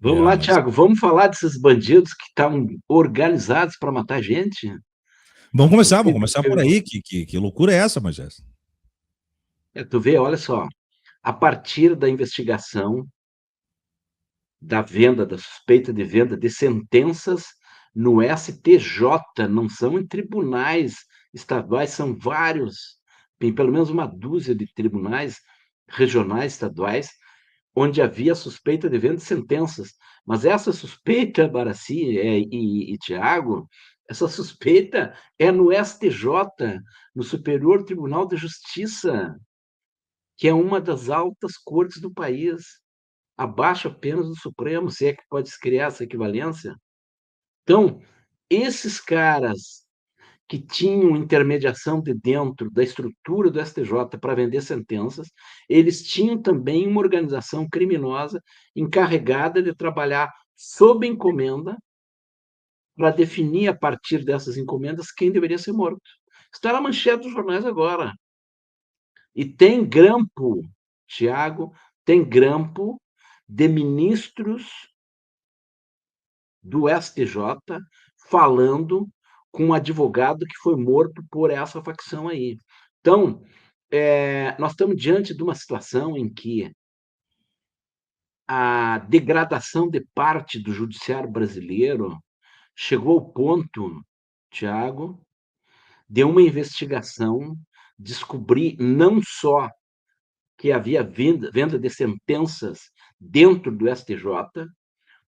Vamos lá, Mas Thiago, vamos falar desses bandidos que estavam organizados para matar gente? vamos começar por aí. Que loucura é essa, Moisés? Tu vê, olha só, a partir da investigação da venda, da suspeita de venda de sentenças no STJ, não são em tribunais estaduais, são vários, tem pelo menos uma dúzia de tribunais regionais, estaduais, onde havia suspeita de venda de sentenças. Mas essa suspeita, Baraci e Tiago, essa suspeita é no STJ, no Superior Tribunal de Justiça, que é uma das altas cortes do país, abaixo apenas do Supremo, se é que pode se criar essa equivalência. Então, esses caras que tinham intermediação de dentro da estrutura do STJ para vender sentenças, eles tinham também uma organização criminosa encarregada de trabalhar sob encomenda para definir, a partir dessas encomendas, quem deveria ser morto. Está na manchete dos jornais agora. E tem grampo, Tiago, tem grampo de ministros do STJ falando com um advogado que foi morto por essa facção aí. Então, nós estamos diante de uma situação em que a degradação de parte do judiciário brasileiro chegou ao ponto, Tiago, de uma investigação descobrir não só que havia venda de sentenças dentro do STJ,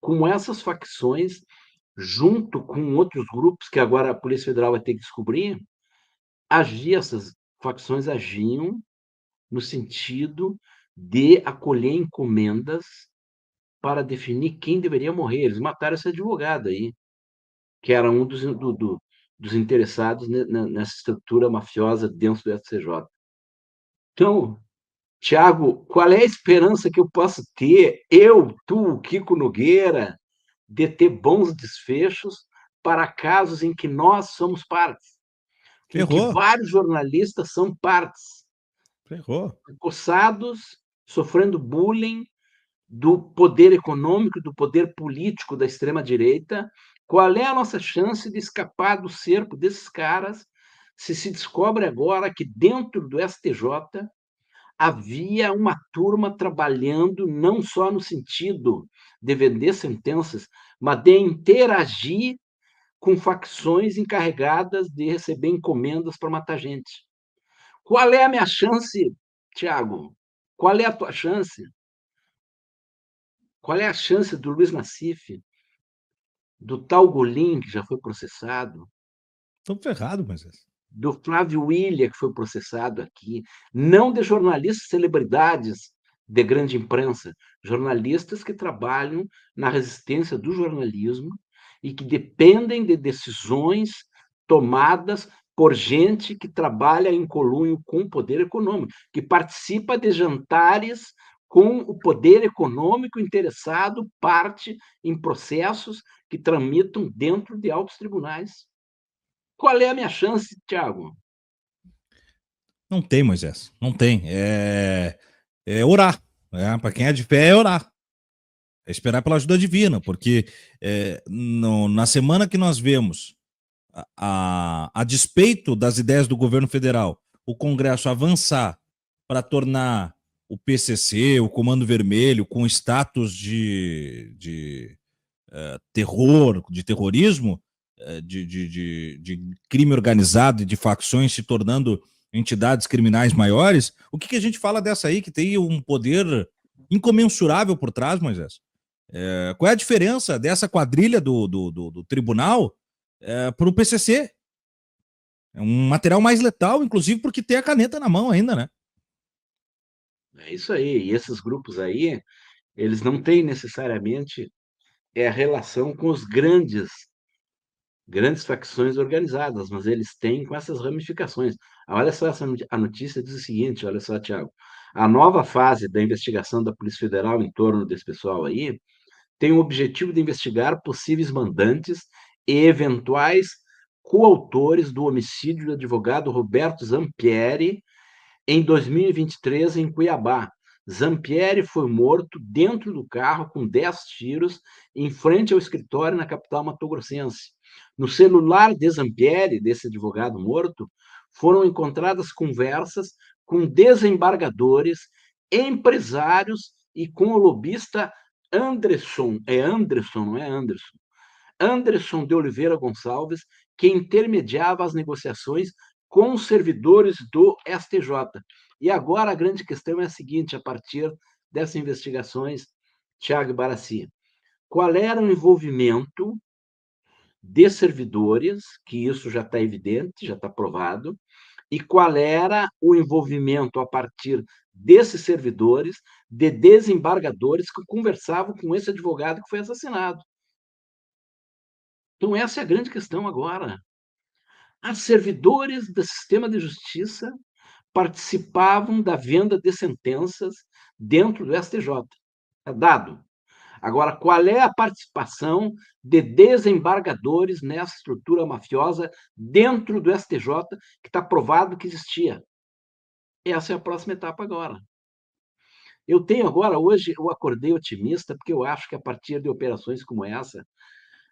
como essas facções, junto com outros grupos que agora a Polícia Federal vai ter que descobrir, essas facções agiam no sentido de acolher encomendas para definir quem deveria morrer. Eles mataram esse advogado aí, que era um dos interessados nessa estrutura mafiosa dentro do STJ. Então, Tiago, qual é a esperança que eu posso ter, eu, tu, Kiko Nogueira, de ter bons desfechos para casos em que nós somos partes, em que Ferrou, vários jornalistas são partes, ferrou. acossados, sofrendo bullying do poder econômico, do poder político da extrema-direita? Qual é a nossa chance de escapar do cerco desses caras se descobre agora que dentro do STJ havia uma turma trabalhando não só no sentido de vender sentenças, mas de interagir com facções encarregadas de receber encomendas para matar gente? Qual é a minha chance, Tiago? Qual é a tua chance? Qual é a chance do Luiz Nassif, do tal Golim, que já foi processado, Tô ferrado, Moisés. do Flávio William, que foi processado aqui, não de jornalistas celebridades de grande imprensa, jornalistas que trabalham na resistência do jornalismo e que dependem de decisões tomadas por gente que trabalha em conluio com o poder econômico, que participa de jantares com o poder econômico interessado, parte em processos que tramitam dentro de altos tribunais. Qual é a minha chance, Tiago? Não tem, Moisés. Não tem. É orar. Para quem é de fé, é orar. É esperar pela ajuda divina, porque na semana que nós vemos, a despeito das ideias do governo federal, o Congresso avançar para tornar o PCC, o Comando Vermelho, com status de terror, de terrorismo, de crime organizado e de facções se tornando entidades criminais maiores, o que a gente fala dessa aí que tem um poder incomensurável por trás, Moisés? Qual é a diferença dessa quadrilha do tribunal para o PCC? É um material mais letal, inclusive porque tem a caneta na mão ainda, né? É isso aí. E esses grupos aí, eles não têm necessariamente relação com os grandes facções organizadas, mas eles têm com essas ramificações. Olha só, a notícia diz o seguinte, olha só, Tiago, a nova fase da investigação da Polícia Federal em torno desse pessoal aí tem o objetivo de investigar possíveis mandantes e eventuais coautores do homicídio do advogado Roberto Zampieri em 2023 em Cuiabá. Zampieri foi morto dentro do carro com 10 tiros em frente ao escritório na capital mato-grossense. No celular de Zampieri, desse advogado morto, foram encontradas conversas com desembargadores, empresários e com o lobista Anderson, não é Anderson, Anderson de Oliveira Gonçalves, que intermediava as negociações com os servidores do STJ. E agora a grande questão é a seguinte, a partir dessas investigações, Thiago Barassi, qual era o envolvimento de servidores, que isso já está evidente, já está provado, e qual era o envolvimento a partir desses servidores, de desembargadores que conversavam com esse advogado que foi assassinado. Então, essa é a grande questão agora. As servidores do sistema de justiça participavam da venda de sentenças dentro do STJ. É dado. Agora, qual é a participação de desembargadores nessa estrutura mafiosa dentro do STJ, que está provado que existia? Essa é a próxima etapa agora. Eu tenho agora, hoje, eu acordei otimista, porque eu acho que a partir de operações como essa,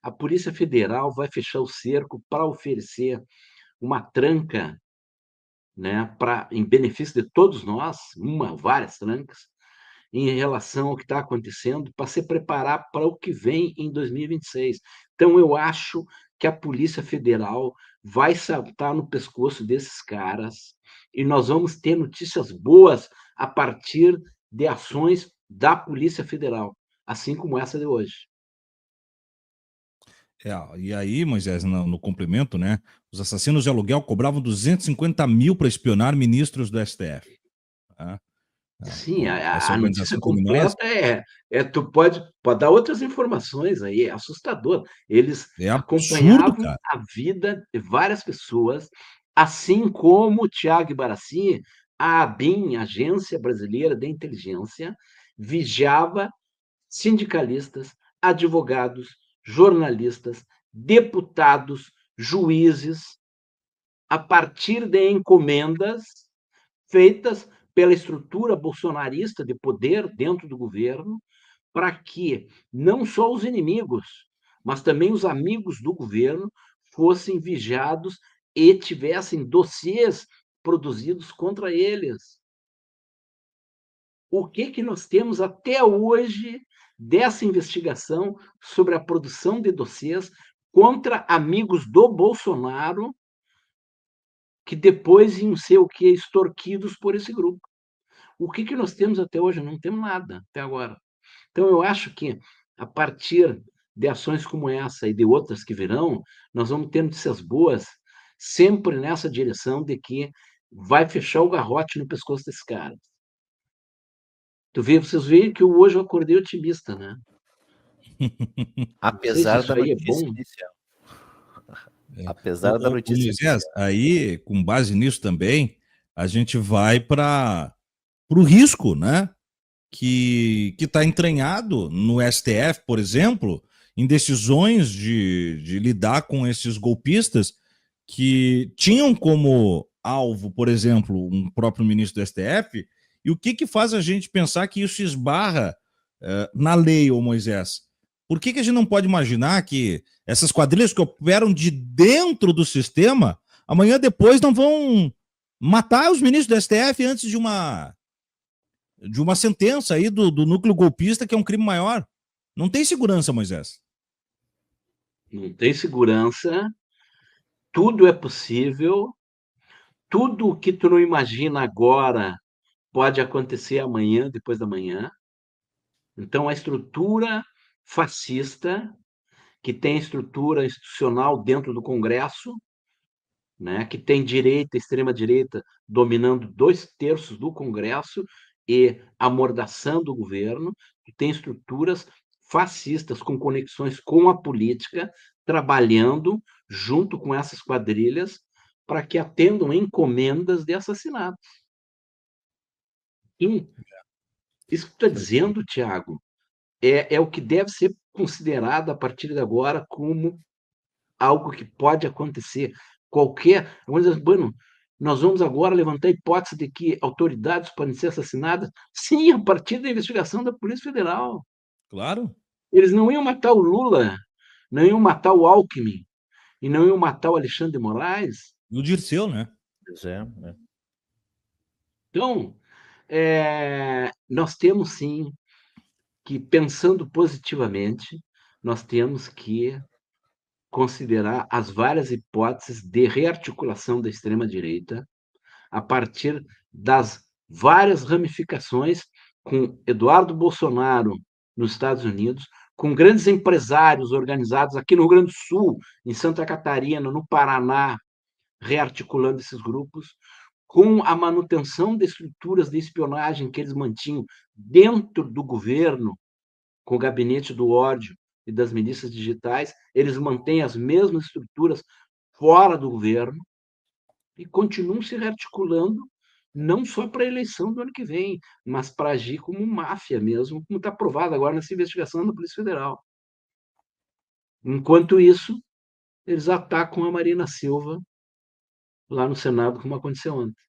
a Polícia Federal vai fechar o cerco para oferecer uma tranca, né, em benefício de todos nós, várias trancas, em relação ao que está acontecendo, para se preparar para o que vem em 2026. Então, eu acho que a Polícia Federal vai saltar no pescoço desses caras e nós vamos ter notícias boas a partir de ações da Polícia Federal, assim como essa de hoje. E aí, Moisés, no complemento, né? Os assassinos de aluguel cobravam 250 mil para espionar ministros do STF. Tá? Sim, Essa a notícia organização criminosa completa tu pode dar outras informações aí, é assustador. Eles é absurdo, acompanhavam cara. a vida de várias pessoas, assim como o Thiago Barassi, a ABIN, Agência Brasileira de Inteligência, vigiava sindicalistas, advogados, jornalistas, deputados, juízes, a partir de encomendas feitas pela estrutura bolsonarista de poder dentro do governo, para que não só os inimigos, mas também os amigos do governo fossem vigiados e tivessem dossiês produzidos contra eles. O que nós temos até hoje dessa investigação sobre a produção de dossiês contra amigos do Bolsonaro, que depois iam ser o quê? Extorquidos por esse grupo. O que nós temos até hoje? Não temos nada até agora. Então, eu acho que, a partir de ações como essa e de outras que virão, nós vamos ter notícias boas, sempre nessa direção de que vai fechar o garrote no pescoço desse cara. Vocês veem que hoje eu acordei otimista, né? Não sei se Apesar isso da aí é notícia bom. inicial. Apesar da O notícia Moisés, inicial. aí, com base nisso também, a gente vai para o risco, né? Que está entranhado no STF, por exemplo, em decisões de lidar com esses golpistas que tinham como alvo, por exemplo, um próprio ministro do STF, e o que faz a gente pensar que isso esbarra na lei, ô Moisés? Por que a gente não pode imaginar que essas quadrilhas que operam de dentro do sistema, amanhã depois não vão matar os ministros do STF antes de uma sentença aí do núcleo golpista, que é um crime maior? Não tem segurança, Moisés. Não tem segurança, tudo é possível, tudo o que tu não imagina agora pode acontecer amanhã, depois da manhã. Então, a estrutura fascista, que tem estrutura institucional dentro do Congresso, né, que tem direita, extrema-direita, dominando 2/3 do Congresso e amordaçando o governo, que tem estruturas fascistas com conexões com a política, trabalhando junto com essas quadrilhas para que atendam encomendas de assassinatos. E isso que tu está dizendo, Tiago, é o que deve ser considerado a partir de agora como algo que pode acontecer. Qualquer. Vamos dizer, bueno, Nós vamos agora levantar a hipótese de que autoridades podem ser assassinadas? Sim, a partir da investigação da Polícia Federal. Claro. Eles não iam matar o Lula, não iam matar o Alckmin e não iam matar o Alexandre de Moraes. No Dirceu, né? Pois é, é. Então, nós temos sim que, pensando positivamente, nós temos que considerar as várias hipóteses de rearticulação da extrema-direita a partir das várias ramificações, com Eduardo Bolsonaro nos Estados Unidos, com grandes empresários organizados aqui no Rio Grande do Sul, em Santa Catarina, no Paraná, rearticulando esses grupos, com a manutenção de estruturas de espionagem que eles mantinham dentro do governo, com o gabinete do ódio e das milícias digitais, eles mantêm as mesmas estruturas fora do governo e continuam se rearticulando, não só para a eleição do ano que vem, mas para agir como máfia mesmo, como está provado agora nessa investigação da Polícia Federal. Enquanto isso, eles atacam a Marina Silva lá no Senado, como aconteceu ontem.